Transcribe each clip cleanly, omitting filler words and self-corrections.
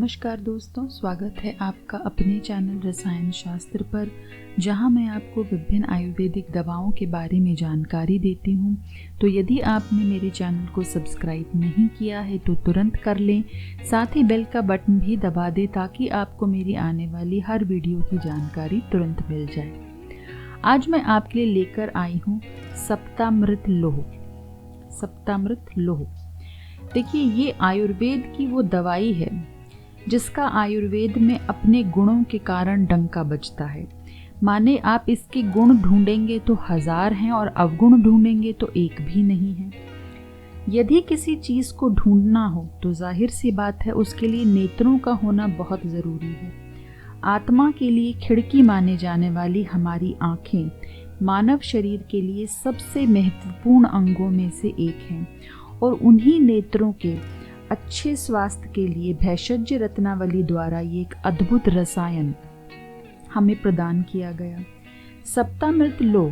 नमस्कार दोस्तों, स्वागत है आपका अपने चैनल रसायन शास्त्र पर, जहां मैं आपको विभिन्न आयुर्वेदिक दवाओं के बारे में जानकारी देती हूं। तो यदि आपने मेरे चैनल को सब्सक्राइब नहीं किया है तो तुरंत कर लें, साथ ही बेल का बटन भी दबा दें ताकि आपको मेरी आने वाली हर वीडियो की जानकारी तुरंत मिल जाए। आज मैं आपके लिए लेकर आई हूँ सप्तामृत लोह। सप्तामृत लोह, देखिए ये आयुर्वेद की वो दवाई है जिसका आयुर्वेद में अपने गुणों के कारण डंका बजता है। माने आप इसके गुण ढूंढेंगे तो 1000 हैं और अवगुण ढूंढेंगे तो एक भी नहीं है। यदि किसी चीज को ढूंढना हो तो जाहिर सी बात है उसके लिए नेत्रों का होना बहुत जरूरी है। आत्मा के लिए खिड़की माने जाने वाली हमारी आंखें मानव शरीर के लिए सबसे महत्वपूर्ण अंगों में से एक हैं और उन्हीं नेत्रों के अच्छे स्वास्थ्य के लिए भेषज रत्नावली द्वारा ये एक अद्भुत रसायन हमें प्रदान किया गया। सप्तामृत लोह,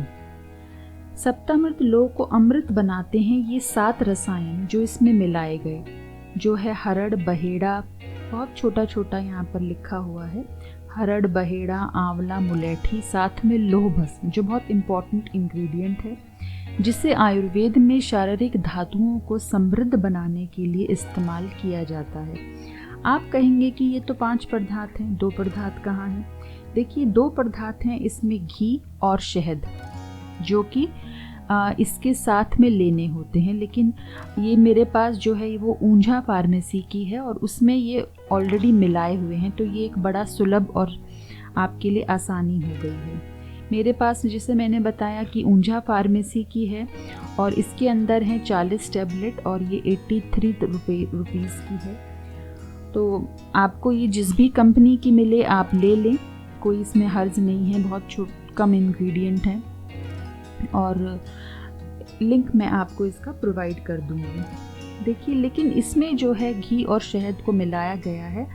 सप्तामृत लोह को अमृत बनाते हैं ये 7 रसायन जो इसमें मिलाए गए, जो है हरड़ बहेड़ा, बहुत छोटा छोटा यहाँ पर लिखा हुआ है, हरड़ बहेड़ा, आंवला, मुलेठी, साथ में लोह भस्म जो बहुत इंपॉर्टेंट इंग्रेडिएंट है, जिसे आयुर्वेद में शारीरिक धातुओं को समृद्ध बनाने के लिए इस्तेमाल किया जाता है। आप कहेंगे कि ये तो 5 पदार्थ हैं, 2 पदार्थ कहाँ हैं? देखिए 2 पदार्थ हैं इसमें, घी और शहद, जो कि इसके साथ में लेने होते हैं। लेकिन ये मेरे पास जो है वो ऊंझा फार्मेसी की है और उसमें ये ऑलरेडी मिलाए हुए हैं, तो ये एक बड़ा सुलभ और आपके लिए आसानी हो गई है। मेरे पास जैसे मैंने बताया कि ऊंझा फार्मेसी की है और इसके अंदर है 40 टैबलेट और ये 83 रुपीज़ की है। तो आपको ये जिस भी कंपनी की मिले आप ले लें, कोई इसमें हर्ज नहीं है, बहुत कम इंग्रेडिएंट हैं और लिंक मैं आपको इसका प्रोवाइड कर दूँगी। देखिए लेकिन इसमें जो है घी और शहद को मिलाया गया है।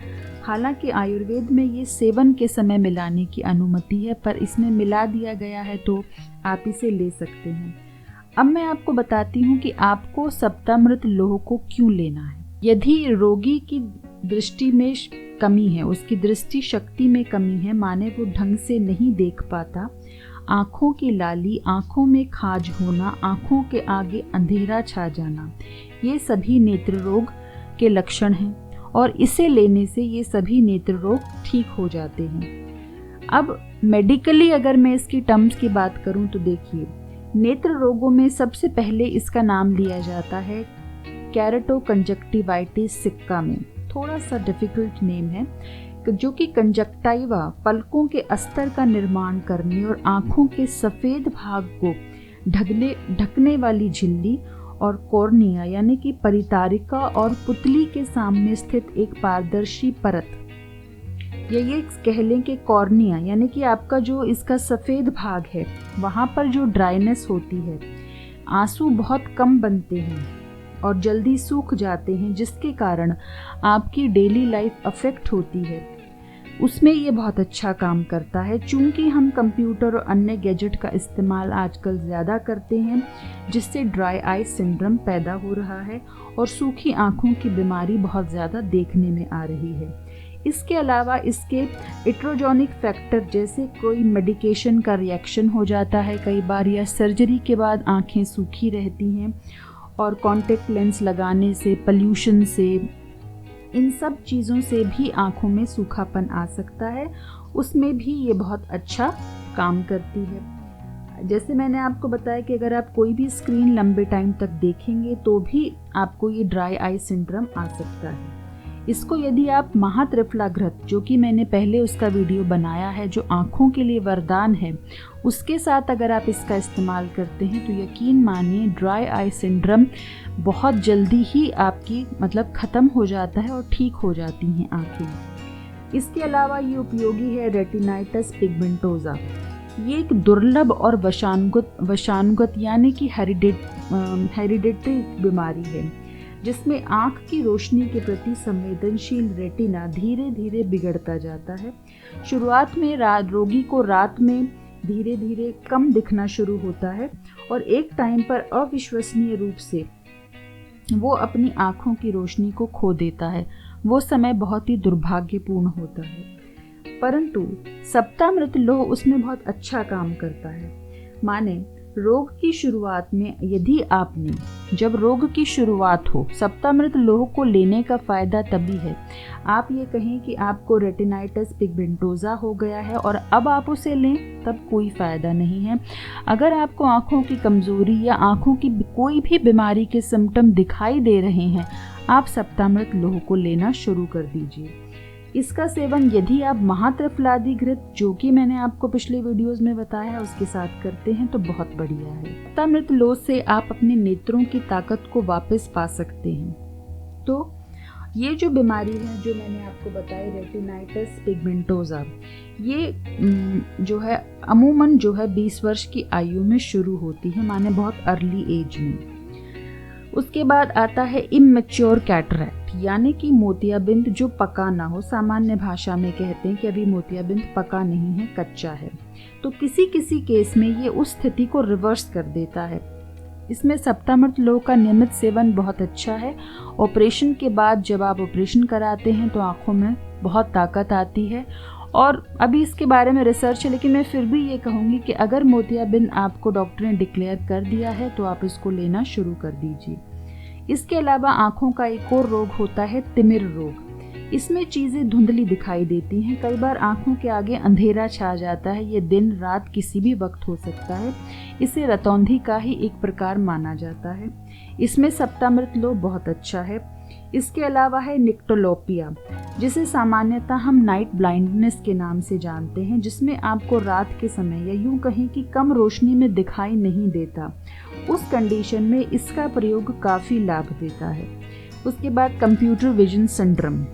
हालांकि आयुर्वेद में ये सेवन के समय मिलाने की अनुमति है, पर इसमें मिला दिया गया है तो आप इसे ले सकते हैं। अब मैं आपको बताती हूँ कि आपको सप्तामृत लोह को क्यों लेना है। यदि रोगी की दृष्टि में कमी है, उसकी दृष्टि शक्ति में कमी है, माने वो ढंग से नहीं देख पाता, आँखों की लाली, आँखों में खाज होना, आँखों के आगे अंधेरा छा जाना, ये सभी नेत्र रोग के लक्षण हैं और इसे लेने से ये सभी नेत्र रोग ठीक हो जाते हैं। अब मेडिकली अगर मैं इसकी टर्म्स की बात करूं तो देखिए, नेत्र रोगों में सबसे पहले इसका नाम लिया जाता है कैरेटोकंजक्टिवाइटिस सिक्का में, थोड़ा सा डिफिकल्ट नेम है, जो कि कंजक्टाइवा पलकों के अस्तर का निर्माण करने और आँखों के सफ़ेद भाग को ढकने वाली झिल्ली और कॉर्निया यानी कि परितारिका और पुतली के सामने स्थित एक पारदर्शी परत, या ये कह लें कि कॉर्निया यानी कि आपका जो इसका सफ़ेद भाग है वहाँ पर जो ड्राइनेस होती है, आंसू बहुत कम बनते हैं और जल्दी सूख जाते हैं, जिसके कारण आपकी डेली लाइफ अफेक्ट होती है, उसमें ये बहुत अच्छा काम करता है। चूँकि हम कंप्यूटर और अन्य गैजेट का इस्तेमाल आजकल ज़्यादा करते हैं, जिससे ड्राई आई सिंड्रोम पैदा हो रहा है और सूखी आँखों की बीमारी बहुत ज़्यादा देखने में आ रही है। इसके अलावा इसके इट्रोजॉनिक फैक्टर जैसे कोई मेडिकेशन का रिएक्शन हो जाता है कई बार, या सर्जरी के बाद आँखें सूखी रहती हैं और कॉन्टैक्ट लेंस लगाने से, पॉल्यूशन से, इन सब चीज़ों से भी आँखों में सूखापन आ सकता है, उसमें भी ये बहुत अच्छा काम करती है। जैसे मैंने आपको बताया कि अगर आप कोई भी स्क्रीन लंबे टाइम तक देखेंगे तो भी आपको ये ड्राई आई सिंड्रोम आ सकता है। इसको यदि आप महात्रिफलाघृत, जो कि मैंने पहले उसका वीडियो बनाया है, जो आँखों के लिए वरदान है, उसके साथ अगर आप इसका इस्तेमाल करते हैं तो यकीन मानिए ड्राई आई सिंड्रोम बहुत जल्दी ही आपकी ख़त्म हो जाता है और ठीक हो जाती हैं आँखें। इसके अलावा ये उपयोगी है रेटिनाइटिस पिगमेंटोसा। ये एक दुर्लभ और वशानुगत यानी कि हेरिडेटरी बीमारी है, जिसमें आँख की रोशनी के प्रति संवेदनशील रेटिना धीरे धीरे बिगड़ता जाता है। शुरुआत में रोगी को रात में धीरे धीरे कम दिखना शुरू होता है और एक टाइम पर अविश्वसनीय रूप से वो अपनी आँखों की रोशनी को खो देता है। वो समय बहुत ही दुर्भाग्यपूर्ण होता है। परंतु सप्तामृत लोह उसमें बहुत अच्छा काम करता है। माने रोग की शुरुआत में यदि आपने, जब रोग की शुरुआत हो, सप्तामृत लोह को लेने का फायदा तभी है, आप ये कहें कि आपको रेटिनाइटिस पिगमेंटोसा हो गया है और अब आप उसे लें, तब कोई फ़ायदा नहीं है। अगर आपको आँखों की कमज़ोरी या आँखों की कोई भी बीमारी के सिम्टम दिखाई दे रहे हैं, आप सप्तामृत लोह को लेना शुरू कर दीजिए। इसका सेवन यदि आप महात्रिफलादि घृत, जो कि मैंने आपको पिछले वीडियोस में बताया है, उसके साथ करते हैं तो बहुत बढ़िया है। सप्तामृत लोह से आप अपने नेत्रों की ताकत को वापस पा सकते हैं। तो ये जो बीमारी है जो मैंने आपको बताई, रेटिनाइटिस पिगमेंटोसा, ये जो है अमूमन जो है 20 वर्ष की आयु में शुरू होती है, माने बहुत अर्ली एज में। उसके बाद आता है इमैच्योर कैटरैक्ट, यानी कि मोतियाबिंद जो पका ना हो। सामान्य भाषा में कहते हैं कि अभी मोतियाबिंद पका नहीं है, कच्चा है। तो किसी किसी केस में ये उस स्थिति को रिवर्स कर देता है। इसमें सप्तामृत लोह का नियमित सेवन बहुत अच्छा है। ऑपरेशन के बाद जब आप ऑपरेशन कराते हैं तो आँखों में बहुत ताकत आती है। और अभी इसके बारे में रिसर्च है, लेकिन मैं फिर भी ये कहूँगी कि अगर मोतियाबिंद आपको डॉक्टर ने डिक्लेयर कर दिया है तो आप इसको लेना शुरू कर दीजिए। इसके अलावा आँखों का एक और रोग होता है तिमिर रोग। इसमें चीज़ें धुंधली दिखाई देती हैं, कई बार आँखों के आगे अंधेरा छा जाता है। ये दिन रात किसी भी वक्त हो सकता है। इसे रतौंधी का ही एक प्रकार माना जाता है। इसमें सप्तामृत लोह बहुत अच्छा है। इसके अलावा है निक्टोलोपिया, जिसे सामान्यतः हम नाइट ब्लाइंडनेस के नाम से जानते हैं, जिसमें आपको रात के समय या यूं कहें कि कम रोशनी में दिखाई नहीं देता। उस कंडीशन में इसका प्रयोग काफ़ी लाभ देता है। उसके बाद कंप्यूटर विजन सिंड्रोम,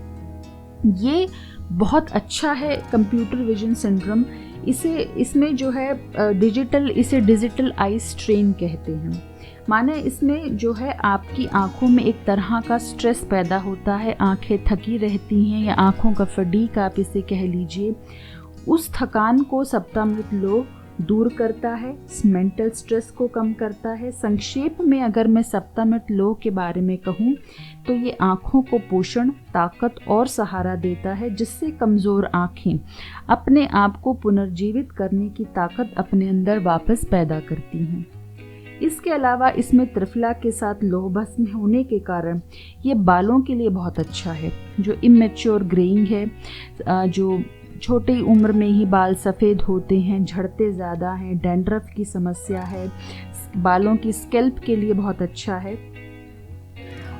ये बहुत अच्छा है। कंप्यूटर विजन सिंड्रोम, इसमें जो है इसे डिजिटल आई स्ट्रेन कहते हैं। माने इसमें जो है आपकी आंखों में एक तरह का स्ट्रेस पैदा होता है, आंखें थकी रहती हैं या आंखों का फटीग आप इसे कह लीजिए। उस थकान को सप्तामृत लोह दूर करता है, मेंटल स्ट्रेस को कम करता है। संक्षेप में अगर मैं सप्तामृत लोह के बारे में कहूँ तो ये आँखों को पोषण, ताकत और सहारा देता है, जिससे कमज़ोर आँखें अपने आप को पुनर्जीवित करने की ताकत अपने अंदर वापस पैदा करती हैं। इसके अलावा इसमें त्रिफला के साथ लोह भस्म होने के कारण ये बालों के लिए बहुत अच्छा है। जो इमैच्योर ग्रेइंग है, जो छोटी उम्र में ही बाल सफ़ेद होते हैं, झड़ते ज़्यादा हैं, डैंड्रफ की समस्या है, बालों की स्कैल्प के लिए बहुत अच्छा है।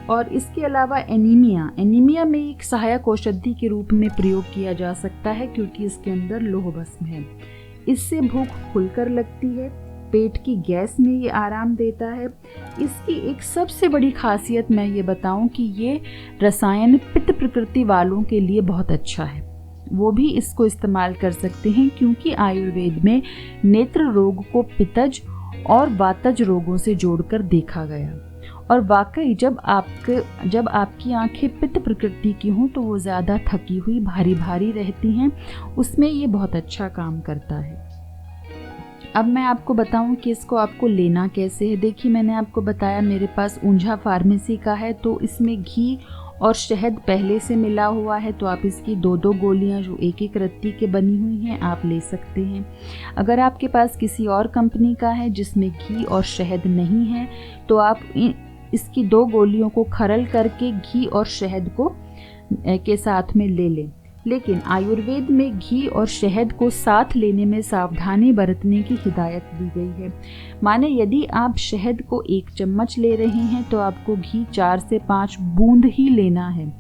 और इसके अलावा एनीमिया में एक सहायक औषधि के रूप में प्रयोग किया जा सकता है, क्योंकि इसके अंदर लोह भस्म है। इससे भूख खुलकर लगती है, पेट की गैस में ये आराम देता है। इसकी एक सबसे बड़ी खासियत मैं ये बताऊं कि ये रसायन पित्त प्रकृति वालों के लिए बहुत अच्छा है। वो भी इसको इस्तेमाल कर सकते हैं, क्योंकि आयुर्वेद में नेत्र रोग को पित्तज और वातज रोगों से जोड़कर देखा गया। और वाकई जब आपकी आंखें पित्त प्रकृति की हों तो वो ज़्यादा थकी हुई, भारी भारी रहती हैं, उसमें ये बहुत अच्छा काम करता है। अब मैं आपको बताऊं कि इसको आपको लेना कैसे है। देखिए, मैंने आपको बताया मेरे पास ऊंझा फार्मेसी का है, तो इसमें घी और शहद पहले से मिला हुआ है, तो आप इसकी 2-2 गोलियां जो एक रत्ती के बनी हुई हैं आप ले सकते हैं। अगर आपके पास किसी और कंपनी का है जिसमें घी और शहद नहीं है, तो आप इसकी 2 गोलियों को खरल करके घी और शहद को के साथ में ले लें। लेकिन आयुर्वेद में घी और शहद को साथ लेने में सावधानी बरतने की हिदायत दी गई है। माने यदि आप शहद को 1 चम्मच ले रहे हैं तो आपको घी 4 से 5 बूंद ही लेना है।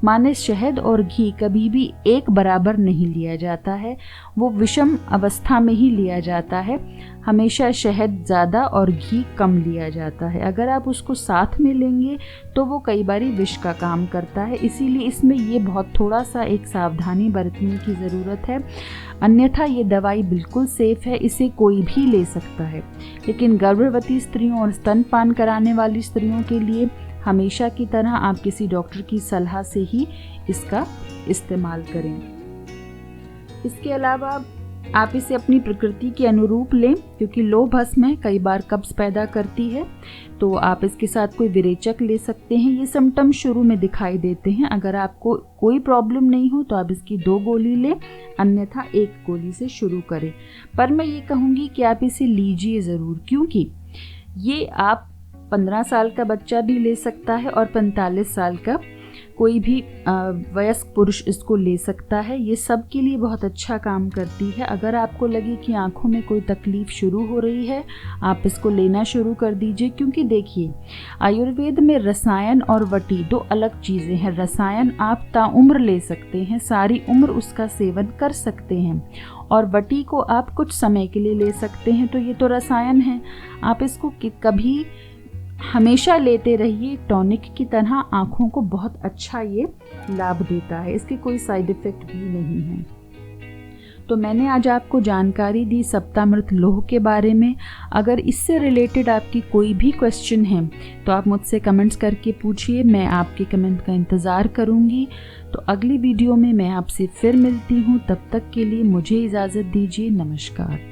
माने शहद और घी कभी भी एक बराबर नहीं लिया जाता है, वो विषम अवस्था में ही लिया जाता है। हमेशा शहद ज़्यादा और घी कम लिया जाता है। अगर आप उसको साथ में लेंगे तो वो कई बारी विष का काम करता है, इसीलिए इसमें ये बहुत थोड़ा सा एक सावधानी बरतने की ज़रूरत है। अन्यथा ये दवाई बिल्कुल सेफ़ है, इसे कोई भी ले सकता है। लेकिन गर्भवती स्त्रियों और स्तनपान कराने वाली स्त्रियों के लिए हमेशा की तरह आप किसी डॉक्टर की सलाह से ही इसका इस्तेमाल करें। इसके अलावा आप इसे अपनी प्रकृति के अनुरूप लें, क्योंकि लो भस्म कई बार कब्ज पैदा करती है। तो आप इसके साथ कोई विरेचक ले सकते हैं। ये सिम्टम्स शुरू में दिखाई देते हैं। अगर आपको कोई प्रॉब्लम नहीं हो तो आप इसकी 2 गोली लें, अन्यथा 1 गोली से शुरू करें। पर मैं ये कहूँगी कि आप इसे लीजिए ज़रूर, क्योंकि ये आप 15 साल का बच्चा भी ले सकता है और 45 साल का कोई भी वयस्क पुरुष इसको ले सकता है। ये सब के लिए बहुत अच्छा काम करती है। अगर आपको लगे कि आँखों में कोई तकलीफ़ शुरू हो रही है, आप इसको लेना शुरू कर दीजिए। क्योंकि देखिए, आयुर्वेद में रसायन और वटी 2 अलग चीज़ें हैं। रसायन आप ताउम्र ले सकते हैं, सारी उम्र उसका सेवन कर सकते हैं, और वटी को आप कुछ समय के लिए ले सकते हैं। तो ये तो रसायन है, आप इसको कभी हमेशा लेते रहिए। टॉनिक की तरह आँखों को बहुत अच्छा ये लाभ देता है। इसके कोई साइड इफ़ेक्ट भी नहीं है। तो मैंने आज आपको जानकारी दी सप्तामृत लौह के बारे में। अगर इससे रिलेटेड आपकी कोई भी क्वेश्चन है तो आप मुझसे कमेंट्स करके पूछिए, मैं आपके कमेंट का इंतज़ार करूँगी। तो अगली वीडियो में मैं आपसे फिर मिलती हूँ। तब तक के लिए मुझे इजाज़त दीजिए। नमस्कार।